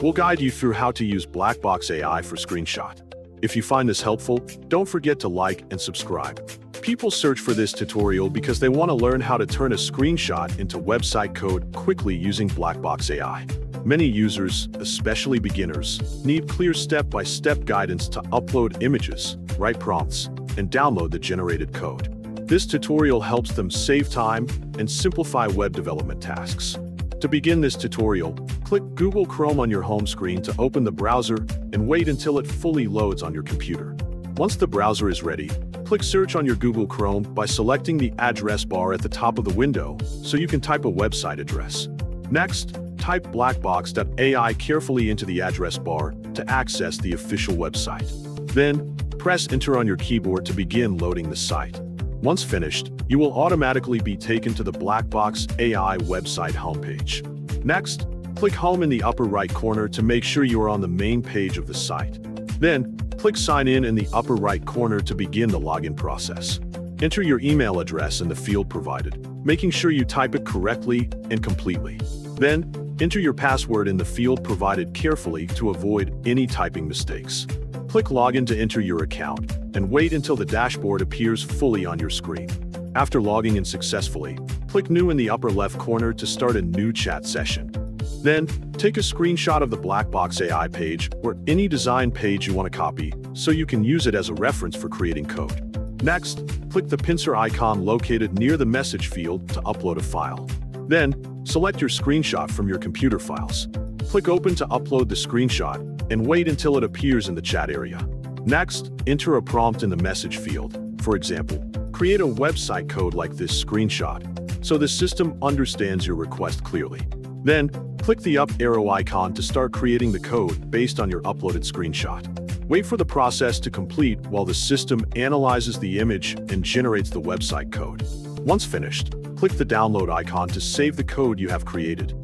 We'll guide you through how to use Blackbox AI for screenshot. If you find this helpful, don't forget to like and subscribe. People search for this tutorial because they want to learn how to turn a screenshot into website code quickly using Blackbox AI. Many users, especially beginners, need clear step-by-step guidance to upload images, write prompts, and download the generated code. This tutorial helps them save time and simplify web development tasks. To begin this tutorial, click Google Chrome on your home screen to open the browser and wait until it fully loads on your computer. Once the browser is ready, click Search on your Google Chrome by selecting the address bar at the top of the window so you can type a website address. Next, type blackbox.ai carefully into the address bar to access the official website. Then, press Enter on your keyboard to begin loading the site. Once finished, you will automatically be taken to the Blackbox AI website homepage. Next, click Home in the upper right corner to make sure you are on the main page of the site. Then, click Sign in the upper right corner to begin the login process. Enter your email address in the field provided, making sure you type it correctly and completely. Then, enter your password in the field provided carefully to avoid any typing mistakes. Click Login to enter your account, and wait until the dashboard appears fully on your screen. After logging in successfully, click New in the upper left corner to start a new chat session. Then, take a screenshot of the Blackbox AI page or any design page you want to copy so you can use it as a reference for creating code. Next, click the pincer icon located near the message field to upload a file. Then, select your screenshot from your computer files. Click Open to upload the screenshot and wait until it appears in the chat area. Next, enter a prompt in the message field. For example, create a website code like this screenshot, so the system understands your request clearly. Then, click the up arrow icon to start creating the code based on your uploaded screenshot. Wait for the process to complete while the system analyzes the image and generates the website code. Once finished, click the download icon to save the code you have created.